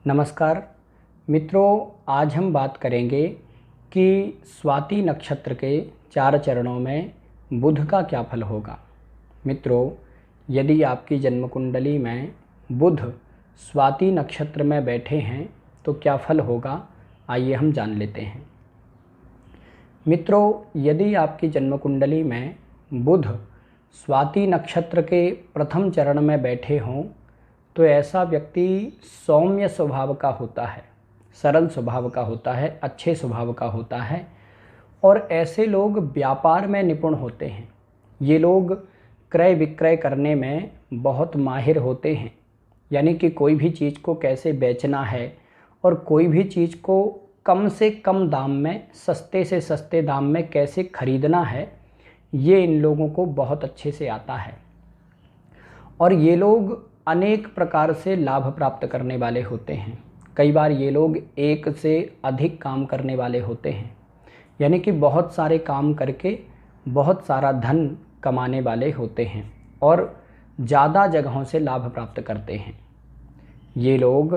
नमस्कार मित्रों, आज हम बात करेंगे कि स्वाति नक्षत्र के 4 चरणों में बुध का क्या फल होगा। मित्रों, यदि आपकी जन्म कुंडली में बुध स्वाति नक्षत्र में बैठे हैं तो क्या फल होगा, आइए हम जान लेते हैं। मित्रों, यदि आपकी जन्म कुंडली में बुध स्वाति नक्षत्र के प्रथम चरण में बैठे हों तो ऐसा व्यक्ति सौम्य स्वभाव का होता है, सरल स्वभाव का होता है, अच्छे स्वभाव का होता है और ऐसे लोग व्यापार में निपुण होते हैं। ये लोग क्रय विक्रय करने में बहुत माहिर होते हैं, यानी कि कोई भी चीज़ को कैसे बेचना है और कोई भी चीज़ को कम से कम दाम में, सस्ते से सस्ते दाम में कैसे खरीदना है, ये इन लोगों को बहुत अच्छे से आता है। और ये लोग अनेक प्रकार से लाभ प्राप्त करने वाले होते हैं। कई बार ये लोग एक से अधिक काम करने वाले होते हैं, यानी कि बहुत सारे काम करके बहुत सारा धन कमाने वाले होते हैं और ज़्यादा जगहों से लाभ प्राप्त करते हैं। ये लोग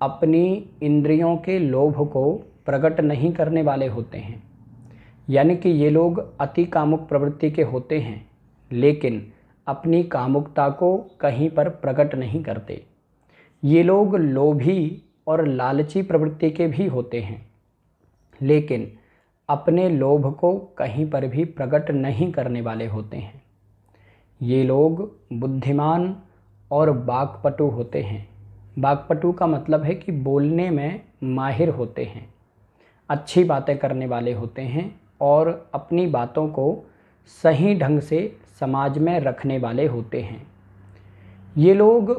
अपनी इंद्रियों के लोभ को प्रकट नहीं करने वाले होते हैं, यानी कि ये लोग अति कामुक प्रवृत्ति के होते हैं, लेकिन अपनी कामुकता को कहीं पर प्रकट नहीं करते। ये लोग लोभी और लालची प्रवृत्ति के भी होते हैं, लेकिन अपने लोभ को कहीं पर भी प्रकट नहीं करने वाले होते हैं। ये लोग बुद्धिमान और वाक्पटु होते हैं। वाक्पटु का मतलब है कि बोलने में माहिर होते हैं, अच्छी बातें करने वाले होते हैं और अपनी बातों को सही ढंग से समाज में रखने वाले होते हैं। ये लोग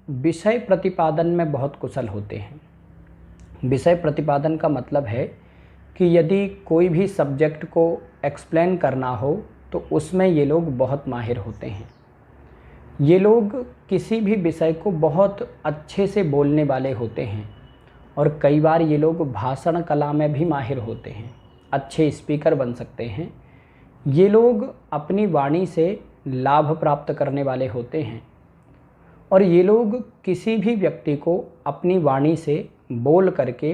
विषय प्रतिपादन में बहुत कुशल होते हैं। विषय प्रतिपादन का मतलब है कि यदि कोई भी सब्जेक्ट को एक्सप्लेन करना हो तो उसमें ये लोग बहुत माहिर होते हैं। ये लोग किसी भी विषय को बहुत अच्छे से बोलने वाले होते हैं और कई बार ये लोग भाषण कला में भी माहिर होते हैं, अच्छे स्पीकर बन सकते हैं। ये लोग अपनी वाणी से लाभ प्राप्त करने वाले होते हैं और ये लोग किसी भी व्यक्ति को अपनी वाणी से बोल करके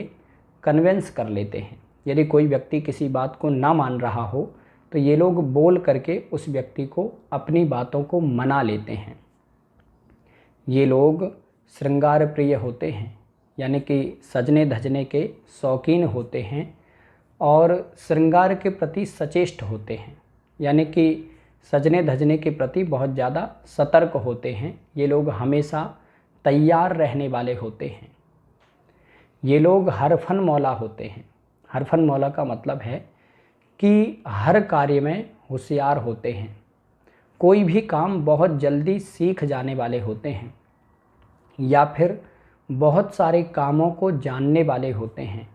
कन्विंस कर लेते हैं। यदि कोई व्यक्ति किसी बात को ना मान रहा हो तो ये लोग बोल करके उस व्यक्ति को अपनी बातों को मना लेते हैं। ये लोग श्रृंगार प्रिय होते हैं, यानी कि सजने धजने के शौकीन होते हैं और श्रृंगार के प्रति सचेष्ट होते हैं, यानी कि सजने धजने के प्रति बहुत ज़्यादा सतर्क होते हैं। ये लोग हमेशा तैयार रहने वाले होते हैं। ये लोग हरफन मौला होते हैं। हरफन मौला का मतलब है कि हर कार्य में होशियार होते हैं, कोई भी काम बहुत जल्दी सीख जाने वाले होते हैं या फिर बहुत सारे कामों को जानने वाले होते हैं।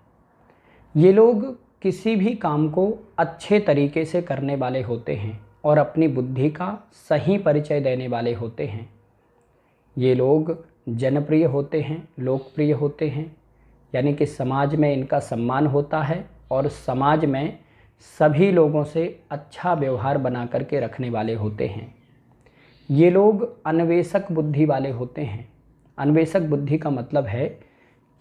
ये लोग किसी भी काम को अच्छे तरीके से करने वाले होते हैं और अपनी बुद्धि का सही परिचय देने वाले होते हैं। ये लोग जनप्रिय होते हैं, लोकप्रिय होते हैं, यानी कि समाज में इनका सम्मान होता है और समाज में सभी लोगों से अच्छा व्यवहार बना करके रखने वाले होते हैं। ये लोग अन्वेषक बुद्धि वाले होते हैं। अन्वेषक बुद्धि का मतलब है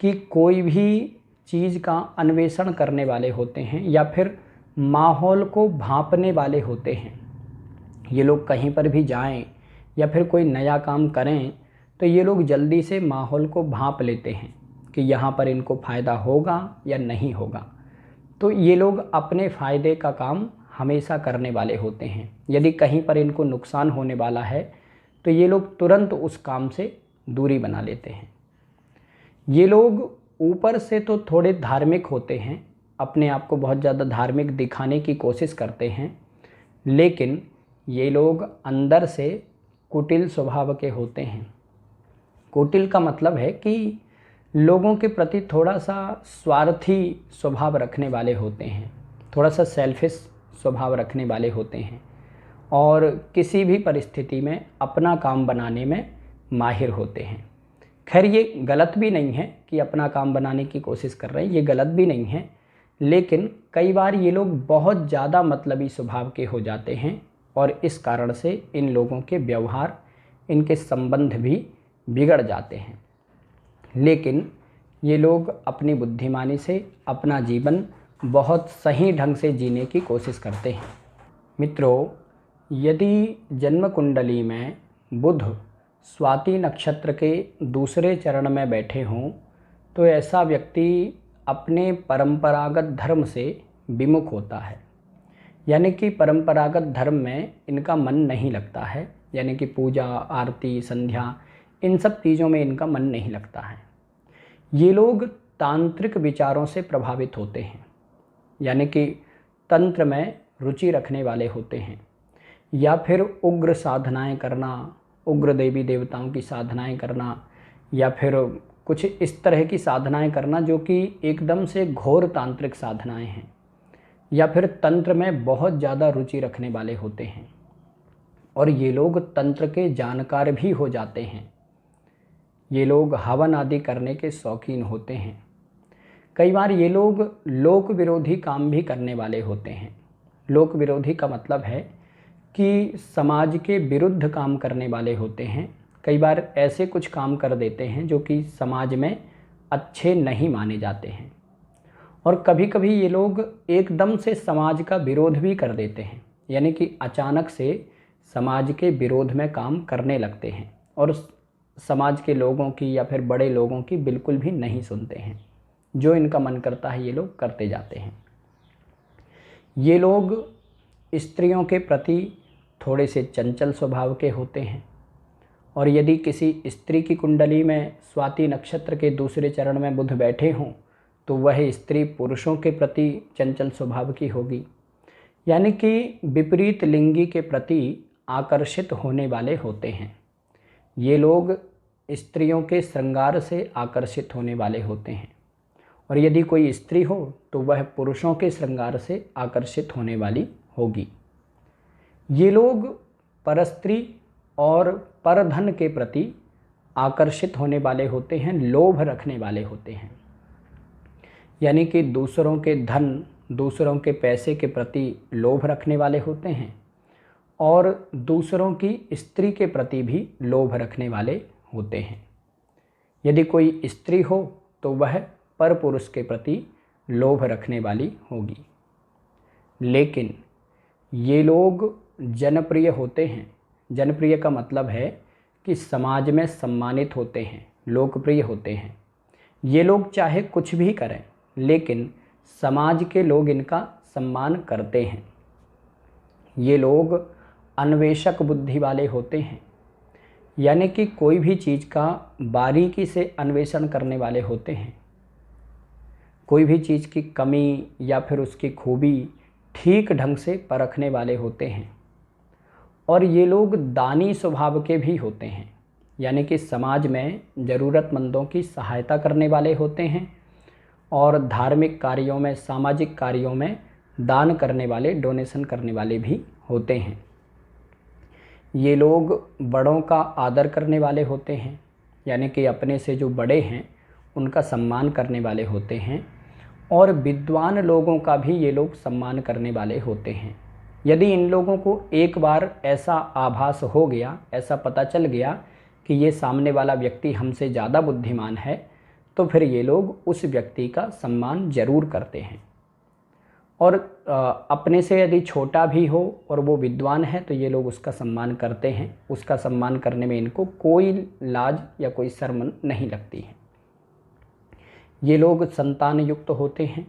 कि कोई भी चीज़ का अन्वेषण करने वाले होते हैं या फिर माहौल को भांपने वाले होते हैं। ये लोग कहीं पर भी जाएं या फिर कोई नया काम करें तो ये लोग जल्दी से माहौल को भांप लेते हैं कि यहाँ पर इनको फ़ायदा होगा या नहीं होगा। तो ये लोग अपने फ़ायदे का काम हमेशा करने वाले होते हैं। यदि कहीं पर इनको नुकसान होने वाला है तो ये लोग तुरंत उस काम से दूरी बना लेते हैं। ये लोग ऊपर से तो थोड़े धार्मिक होते हैं, अपने आप को बहुत ज़्यादा धार्मिक दिखाने की कोशिश करते हैं, लेकिन ये लोग अंदर से कुटिल स्वभाव के होते हैं। कुटिल का मतलब है कि लोगों के प्रति थोड़ा सा स्वार्थी स्वभाव रखने वाले होते हैं, थोड़ा सा सेल्फिश स्वभाव रखने वाले होते हैं और किसी भी परिस्थिति में अपना काम बनाने में माहिर होते हैं। खैर, ये गलत भी नहीं है कि अपना काम बनाने की कोशिश कर रहे हैं, ये गलत भी नहीं है, लेकिन कई बार ये लोग बहुत ज़्यादा मतलबी स्वभाव के हो जाते हैं और इस कारण से इन लोगों के व्यवहार, इनके संबंध भी बिगड़ जाते हैं। लेकिन ये लोग अपनी बुद्धिमानी से अपना जीवन बहुत सही ढंग से जीने की कोशिश करते हैं। मित्रों, यदि जन्म कुंडली में बुध स्वाति नक्षत्र के दूसरे चरण में बैठे हों तो ऐसा व्यक्ति अपने परंपरागत धर्म से विमुख होता है। यानी कि परंपरागत धर्म में इनका मन नहीं लगता है, यानी कि पूजा, आरती, संध्या, इन सब चीज़ों में इनका मन नहीं लगता है। ये लोग तांत्रिक विचारों से प्रभावित होते हैं, यानी कि तंत्र में रुचि रखने वाले होते हैं, या फिर उग्र साधनाएं करना, उग्र देवी देवताओं की साधनाएं करना, या फिर कुछ इस तरह की साधनाएं करना जो कि एकदम से घोर तांत्रिक साधनाएं हैं, या फिर तंत्र में बहुत ज़्यादा रुचि रखने वाले होते हैं। और ये लोग तंत्र के जानकार भी हो जाते हैं। ये लोग हवन आदि करने के शौकीन होते हैं। कई बार ये लोग लोक विरोधी काम भी करने वाले होते हैं। लोक विरोधी का मतलब है कि समाज के विरुद्ध काम करने वाले होते हैं। कई बार ऐसे कुछ काम कर देते हैं जो कि समाज में अच्छे नहीं माने जाते हैं। और कभी कभी ये लोग एकदम से समाज का विरोध भी कर देते हैं, यानी कि अचानक से समाज के विरोध में काम करने लगते हैं और समाज के लोगों की या फिर बड़े लोगों की बिल्कुल भी नहीं सुनते हैं। जो इनका मन करता है ये लोग करते जाते हैं। ये लोग स्त्रियों के प्रति थोड़े से चंचल स्वभाव के होते हैं। और यदि किसी स्त्री की कुंडली में स्वाति नक्षत्र के दूसरे चरण में बुध बैठे हों तो वह स्त्री पुरुषों के प्रति चंचल स्वभाव की होगी, यानी कि विपरीत लिंगी के प्रति आकर्षित होने वाले होते हैं। ये लोग स्त्रियों के श्रृंगार से आकर्षित होने वाले होते हैं। और यदि कोई स्त्री हो तो वह पुरुषों के श्रृंगार से आकर्षित होने वाली होगी। ये लोग परस्त्री और परधन के प्रति आकर्षित होने वाले होते हैं, लोभ रखने वाले होते हैं, यानी कि दूसरों के धन, दूसरों के पैसे के प्रति लोभ रखने वाले होते हैं और दूसरों की स्त्री के प्रति भी लोभ रखने वाले होते हैं। यदि कोई स्त्री हो तो वह परपुरुष के प्रति लोभ रखने वाली होगी। लेकिन ये लोग जनप्रिय होते हैं। जनप्रिय का मतलब है कि समाज में सम्मानित होते हैं, लोकप्रिय होते हैं। ये लोग चाहे कुछ भी करें लेकिन समाज के लोग इनका सम्मान करते हैं। ये लोग अन्वेषक बुद्धि वाले होते हैं, यानी कि कोई भी चीज़ का बारीकी से अन्वेषण करने वाले होते हैं। कोई भी चीज़ की कमी या फिर उसकी खूबी ठीक ढंग से परखने वाले होते हैं। और ये लोग दानी स्वभाव के भी होते हैं, यानी कि समाज में ज़रूरतमंदों की सहायता करने वाले होते हैं और धार्मिक कार्यों में, सामाजिक कार्यों में दान करने वाले, डोनेशन करने वाले भी होते हैं। ये लोग बड़ों का आदर करने वाले होते हैं, यानी कि अपने से जो बड़े हैं उनका सम्मान करने वाले होते हैं और विद्वान लोगों का भी ये लोग सम्मान करने वाले होते हैं। यदि इन लोगों को एक बार ऐसा आभास हो गया, ऐसा पता चल गया कि ये सामने वाला व्यक्ति हमसे ज़्यादा बुद्धिमान है, तो फिर ये लोग उस व्यक्ति का सम्मान ज़रूर करते हैं। और अपने से यदि छोटा भी हो और वो विद्वान है तो ये लोग उसका सम्मान करते हैं। उसका सम्मान करने में इनको कोई लाज या कोई शर्म नहीं लगती है। ये लोग संतान युक्त होते हैं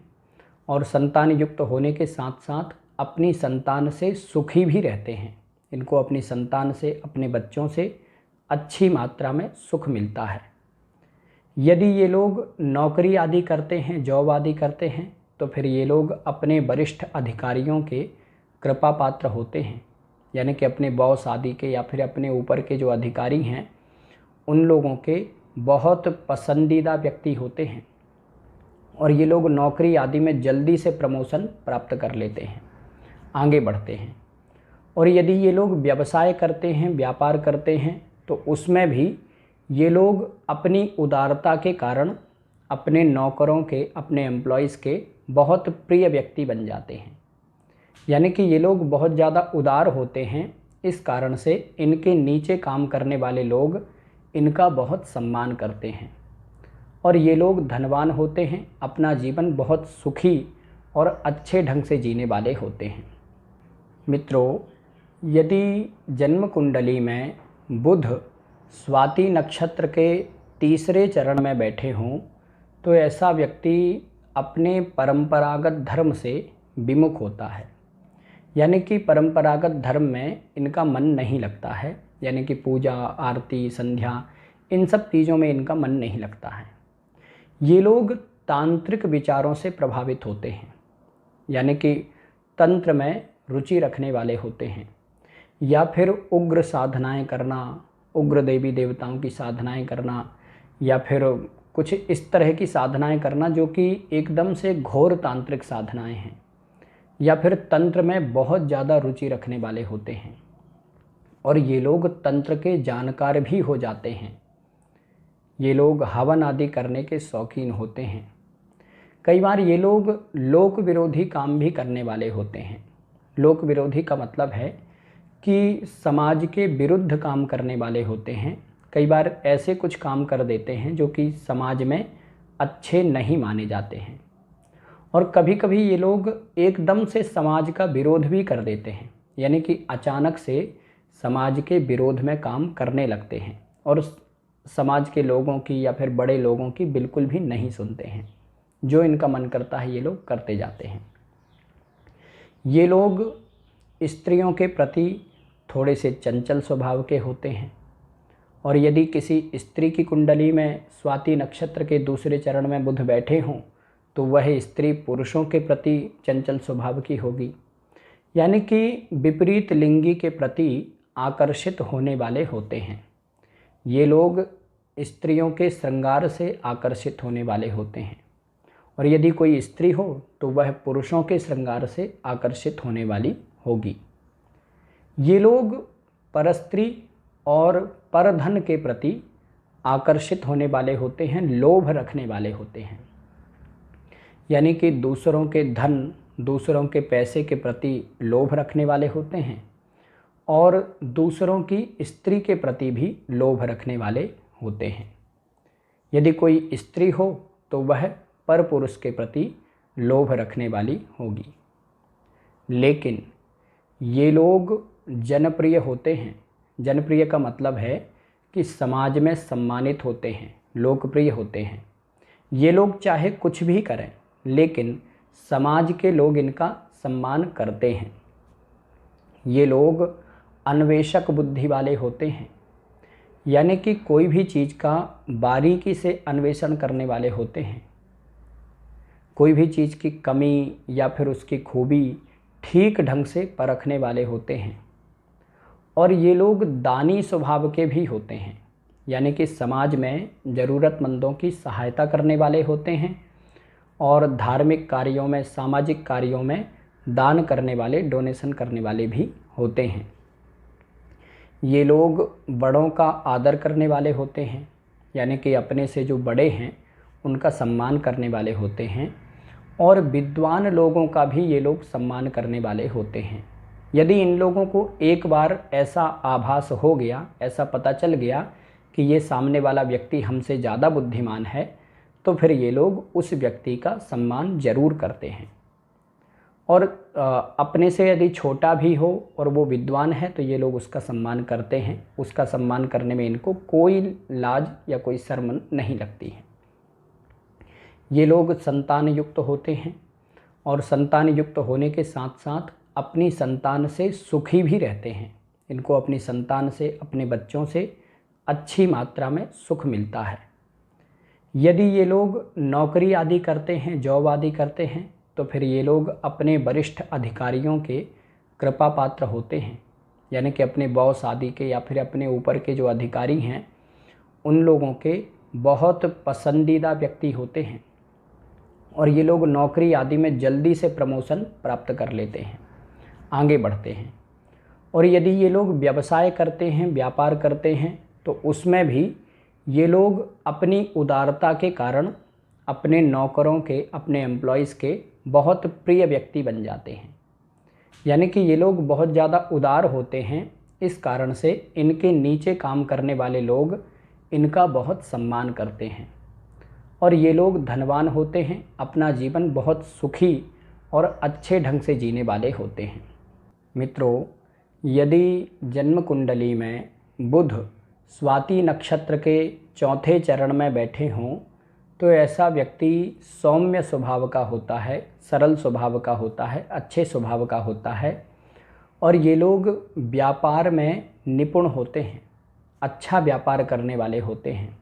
और संतान युक्त होने के साथ साथ अपनी संतान से सुखी भी रहते हैं। इनको अपनी संतान से, अपने बच्चों से अच्छी मात्रा में सुख मिलता है। यदि ये लोग नौकरी आदि करते हैं, जॉब आदि करते हैं, तो फिर ये लोग अपने वरिष्ठ अधिकारियों के कृपा पात्र होते हैं, यानी कि अपने बॉस आदि के या फिर अपने ऊपर के जो अधिकारी हैं उन लोगों के बहुत पसंदीदा व्यक्ति होते हैं। और ये लोग नौकरी आदि में जल्दी से प्रमोशन प्राप्त कर लेते हैं, आगे बढ़ते हैं। और यदि ये लोग व्यवसाय करते हैं, व्यापार करते हैं, तो उसमें भी ये लोग अपनी उदारता के कारण अपने नौकरों के, अपने एम्प्लॉयज़ के बहुत प्रिय व्यक्ति बन जाते हैं। यानी कि ये लोग बहुत ज़्यादा उदार होते हैं, इस कारण से इनके नीचे काम करने वाले लोग इनका बहुत सम्मान करते हैं और ये लोग धनवान होते हैं, अपना जीवन बहुत सुखी और अच्छे ढंग से जीने वाले होते हैं। मित्रों, यदि जन्म कुंडली में बुध स्वाति नक्षत्र के तीसरे चरण में बैठे हों तो ऐसा व्यक्ति अपने परंपरागत धर्म से विमुख होता है। यानी कि परंपरागत धर्म में इनका मन नहीं लगता है, यानी कि पूजा आरती संध्या इन सब चीज़ों में इनका मन नहीं लगता है। ये लोग तांत्रिक विचारों से प्रभावित होते हैं, यानी कि तंत्र में रुचि रखने वाले होते हैं, या फिर उग्र साधनाएं करना, उग्र देवी देवताओं की साधनाएं करना, या फिर कुछ इस तरह की साधनाएं करना जो कि एकदम से घोर तांत्रिक साधनाएं हैं, या फिर तंत्र में बहुत ज़्यादा रुचि रखने वाले होते हैं। और ये लोग तंत्र के जानकार भी हो जाते हैं। ये लोग हवन आदि करने के शौकीन होते हैं। कई बार ये लोग लोक विरोधी काम भी करने वाले होते हैं। लोक विरोधी का मतलब है कि समाज के विरुद्ध काम करने वाले होते हैं। कई बार ऐसे कुछ काम कर देते हैं जो कि समाज में अच्छे नहीं माने जाते हैं। और कभी कभी ये लोग एकदम से समाज का विरोध भी कर देते हैं, यानी कि अचानक से समाज के विरोध में काम करने लगते हैं और समाज के लोगों की या फिर बड़े लोगों की बिल्कुल भी नहीं सुनते हैं। जो इनका मन करता है ये लोग करते जाते हैं। ये लोग स्त्रियों के प्रति थोड़े से चंचल स्वभाव के होते हैं। और यदि किसी स्त्री की कुंडली में स्वाति नक्षत्र के दूसरे चरण में बुध बैठे हों तो वह स्त्री पुरुषों के प्रति चंचल स्वभाव की होगी, यानी कि विपरीत लिंगी के प्रति आकर्षित होने वाले होते हैं। ये लोग स्त्रियों के श्रृंगार से आकर्षित होने वाले होते हैं। और यदि कोई स्त्री हो तो वह पुरुषों के श्रृंगार से आकर्षित होने वाली होगी। ये लोग परस्त्री और परधन के प्रति आकर्षित होने वाले होते हैं, लोभ रखने वाले होते हैं, यानी कि दूसरों के धन, दूसरों के पैसे के प्रति लोभ रखने वाले होते हैं और दूसरों की स्त्री के प्रति भी लोभ रखने वाले होते हैं। यदि कोई स्त्री हो तो वह परपुरुष के प्रति लोभ रखने वाली होगी। लेकिन ये लोग जनप्रिय होते हैं। जनप्रिय का मतलब है कि समाज में सम्मानित होते हैं, लोकप्रिय होते हैं। ये लोग चाहे कुछ भी करें लेकिन समाज के लोग इनका सम्मान करते हैं। ये लोग अन्वेषक बुद्धि वाले होते हैं, यानी कि कोई भी चीज़ का बारीकी से अन्वेषण करने वाले होते हैं। कोई भी चीज़ की कमी या फिर उसकी खूबी ठीक ढंग से परखने वाले होते हैं। और ये लोग दानी स्वभाव के भी होते हैं, यानी कि समाज में ज़रूरतमंदों की सहायता करने वाले होते हैं और धार्मिक कार्यों में, सामाजिक कार्यों में दान करने वाले, डोनेशन करने वाले भी होते हैं। ये लोग बड़ों का आदर करने वाले होते हैं, यानी कि अपने से जो बड़े हैं उनका सम्मान करने वाले होते हैं और विद्वान लोगों का भी ये लोग सम्मान करने वाले होते हैं। यदि इन लोगों को एक बार ऐसा आभास हो गया, ऐसा पता चल गया कि ये सामने वाला व्यक्ति हमसे ज़्यादा बुद्धिमान है तो फिर ये लोग उस व्यक्ति का सम्मान ज़रूर करते हैं। और अपने से यदि छोटा भी हो और वो विद्वान है तो ये लोग उसका सम्मान करते हैं। उसका सम्मान करने में इनको कोई लाज या कोई शर्म नहीं लगती है। ये लोग संतान युक्त होते हैं और संतान युक्त होने के साथ साथ अपनी संतान से सुखी भी रहते हैं। इनको अपनी संतान से, अपने बच्चों से अच्छी मात्रा में सुख मिलता है। यदि ये लोग नौकरी आदि करते हैं, जॉब आदि करते हैं तो फिर ये लोग अपने वरिष्ठ अधिकारियों के कृपा पात्र होते हैं, यानी कि अपने बॉस आदि के या फिर अपने ऊपर के जो अधिकारी हैं उन लोगों के बहुत पसंदीदा व्यक्ति होते हैं। और ये लोग नौकरी आदि में जल्दी से प्रमोशन प्राप्त कर लेते हैं, आगे बढ़ते हैं। और यदि ये लोग व्यवसाय करते हैं, व्यापार करते हैं तो उसमें भी ये लोग अपनी उदारता के कारण अपने नौकरों के, अपने एम्प्लॉयज़ के बहुत प्रिय व्यक्ति बन जाते हैं। यानी कि ये लोग बहुत ज़्यादा उदार होते हैं, इस कारण से इनके नीचे काम करने वाले लोग इनका बहुत सम्मान करते हैं। और ये लोग धनवान होते हैं, अपना जीवन बहुत सुखी और अच्छे ढंग से जीने वाले होते हैं। मित्रों, यदि जन्म कुंडली में बुध स्वाति नक्षत्र के चौथे चरण में बैठे हों तो ऐसा व्यक्ति सौम्य स्वभाव का होता है, सरल स्वभाव का होता है, अच्छे स्वभाव का होता है और ये लोग व्यापार में निपुण होते हैं, अच्छा व्यापार करने वाले होते हैं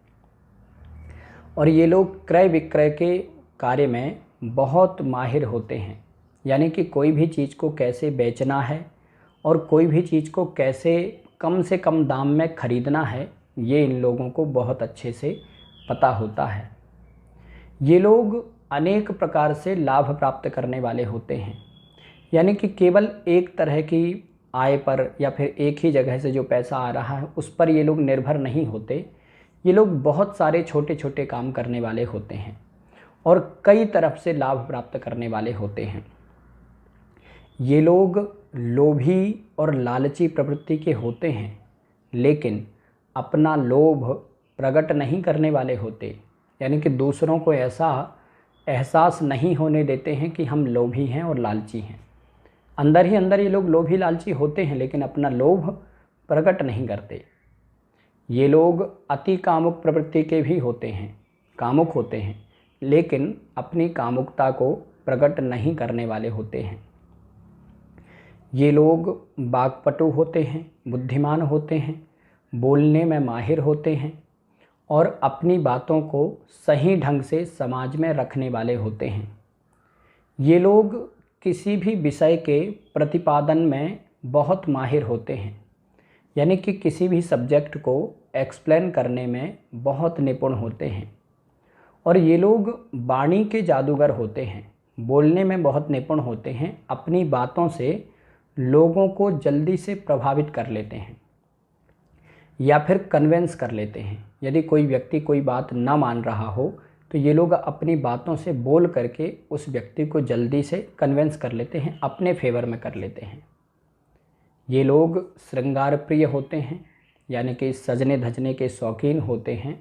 और ये लोग क्रय विक्रय के कार्य में बहुत माहिर होते हैं। यानी कि कोई भी चीज़ को कैसे बेचना है और कोई भी चीज़ को कैसे कम से कम दाम में ख़रीदना है, ये इन लोगों को बहुत अच्छे से पता होता है। ये लोग अनेक प्रकार से लाभ प्राप्त करने वाले होते हैं। यानी कि केवल एक तरह की आय पर या फिर एक ही जगह से जो पैसा आ रहा है उस पर ये लोग निर्भर नहीं होते। ये लोग बहुत सारे छोटे छोटे काम करने वाले होते हैं और कई तरफ से लाभ प्राप्त करने वाले होते हैं। ये लोग लोभी और लालची प्रवृत्ति के होते हैं, लेकिन अपना लोभ प्रकट नहीं करने वाले होते। यानी कि दूसरों को ऐसा एहसास नहीं होने देते हैं कि हम लोभी हैं और लालची हैं। अंदर ही अंदर ये लोग लोभी लालची होते हैं, लेकिन अपना लोभ प्रकट नहीं करते। ये लोग अति कामुक प्रवृत्ति के भी होते हैं, कामुक होते हैं, लेकिन अपनी कामुकता को प्रकट नहीं करने वाले होते हैं। ये लोग वाक्पटु होते हैं, बुद्धिमान होते हैं, बोलने में माहिर होते हैं और अपनी बातों को सही ढंग से समाज में रखने वाले होते हैं। ये लोग किसी भी विषय के प्रतिपादन में बहुत माहिर होते हैं। यानी कि किसी भी सब्जेक्ट को एक्सप्लेन करने में बहुत निपुण होते हैं और ये लोग वाणी के जादूगर होते हैं, बोलने में बहुत निपुण होते हैं, अपनी बातों से लोगों को जल्दी से प्रभावित कर लेते हैं या फिर कन्वेंस कर लेते हैं। यदि कोई व्यक्ति कोई बात ना मान रहा हो तो ये लोग अपनी बातों से बोल करके उस व्यक्ति को जल्दी से कन्वेंस कर लेते हैं, अपने फेवर में कर लेते हैं। ये लोग श्रृंगार प्रिय होते हैं, यानी कि सजने धजने के शौकीन होते हैं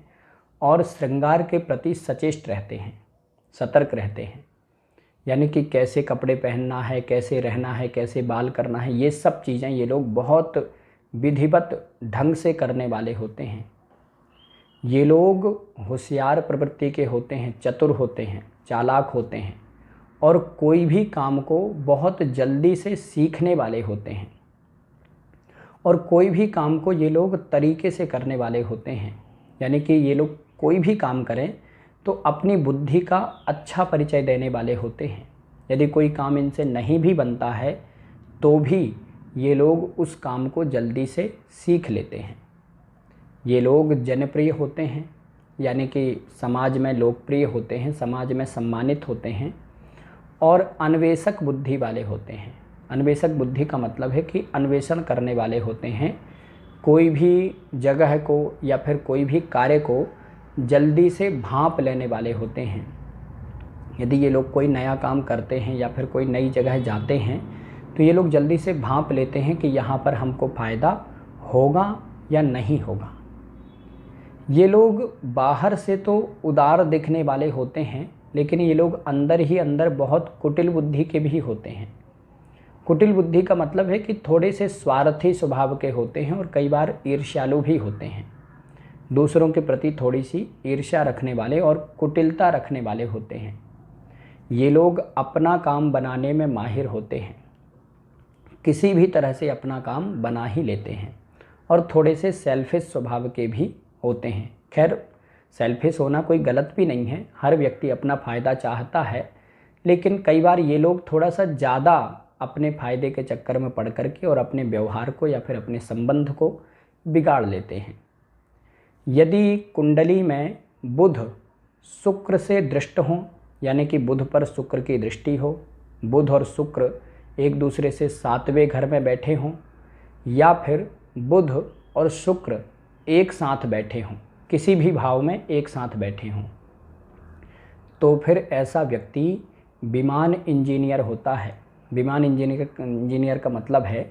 और श्रृंगार के प्रति सचेष्ट रहते हैं, सतर्क रहते हैं। यानी कि कैसे कपड़े पहनना है, कैसे रहना है, कैसे बाल करना है, ये सब चीज़ें ये लोग बहुत विधिवत ढंग से करने वाले होते हैं। ये लोग होशियार प्रवृत्ति के होते हैं, चतुर होते हैं, चालाक होते हैं और कोई भी काम को बहुत जल्दी से सीखने वाले होते हैं और कोई भी काम को ये लोग तरीके से करने वाले होते हैं। यानी कि ये लोग कोई भी काम करें तो अपनी बुद्धि का अच्छा परिचय देने वाले होते हैं। यदि कोई काम इनसे नहीं भी बनता है तो भी ये लोग उस काम को जल्दी से सीख लेते हैं। ये लोग जनप्रिय होते हैं, यानी कि समाज में लोकप्रिय होते हैं, समाज में सम्मानित होते हैं और अन्वेषक बुद्धि वाले होते हैं। अन्वेषक बुद्धि का मतलब है कि अन्वेषण करने वाले होते हैं, कोई भी जगह को या फिर कोई भी कार्य को जल्दी से भांप लेने वाले होते हैं। यदि ये लोग कोई नया काम करते हैं या फिर कोई नई जगह जाते हैं तो ये लोग जल्दी से भांप लेते हैं कि यहाँ पर हमको फ़ायदा होगा या नहीं होगा। ये लोग बाहर से तो उदार दिखने वाले होते हैं, लेकिन ये लोग अंदर ही अंदर बहुत कुटिल बुद्धि के भी होते हैं। कुटिल बुद्धि का मतलब है कि थोड़े से स्वार्थी स्वभाव के होते हैं और कई बार ईर्ष्यालु भी होते हैं। दूसरों के प्रति थोड़ी सी ईर्ष्या रखने वाले और कुटिलता रखने वाले होते हैं। ये लोग अपना काम बनाने में माहिर होते हैं, किसी भी तरह से अपना काम बना ही लेते हैं और थोड़े से सेल्फिश स्वभाव के भी होते हैं। खैर, सेल्फिश होना कोई गलत भी नहीं है, हर व्यक्ति अपना फ़ायदा चाहता है, लेकिन कई बार ये लोग थोड़ा सा ज़्यादा अपने फ़ायदे के चक्कर में पड़ करके और अपने व्यवहार को या फिर अपने संबंध को बिगाड़ लेते हैं। यदि कुंडली में बुध शुक्र से दृष्ट हों, यानी कि बुध पर शुक्र की दृष्टि हो, बुध और शुक्र एक दूसरे से 7वें घर में बैठे हों या फिर बुध और शुक्र एक साथ बैठे हों, किसी भी भाव में एक साथ बैठे हों, तो फिर ऐसा व्यक्ति विमान इंजीनियर होता है। विमान इंजीनियर का मतलब है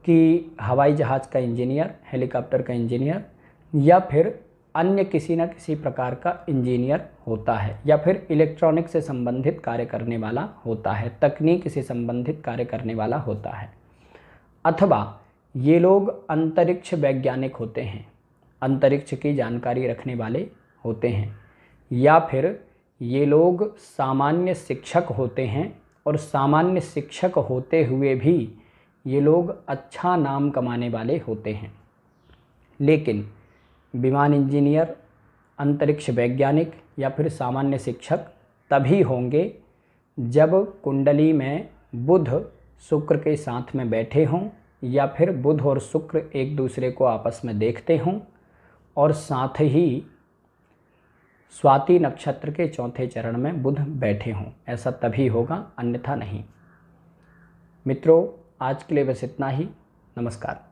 कि हवाई जहाज़ का इंजीनियर, हेलीकॉप्टर का इंजीनियर या फिर अन्य किसी न किसी प्रकार का इंजीनियर होता है, या फिर इलेक्ट्रॉनिक से संबंधित कार्य करने वाला होता है, तकनीक से संबंधित कार्य करने वाला होता है। अथवा ये लोग अंतरिक्ष वैज्ञानिक होते हैं, अंतरिक्ष की जानकारी रखने वाले होते हैं, या फिर ये लोग सामान्य शिक्षक होते हैं और सामान्य शिक्षक होते हुए भी ये लोग अच्छा नाम कमाने वाले होते हैं। लेकिन विमान इंजीनियर, अंतरिक्ष वैज्ञानिक या फिर सामान्य शिक्षक तभी होंगे जब कुंडली में बुध शुक्र के साथ में बैठे हों, या फिर बुध और शुक्र एक दूसरे को आपस में देखते हों, और साथ ही स्वाति नक्षत्र के चौथे चरण में बुध बैठे हों। ऐसा तभी होगा, अन्यथा नहीं। मित्रों, आज के लिए बस इतना ही। नमस्कार।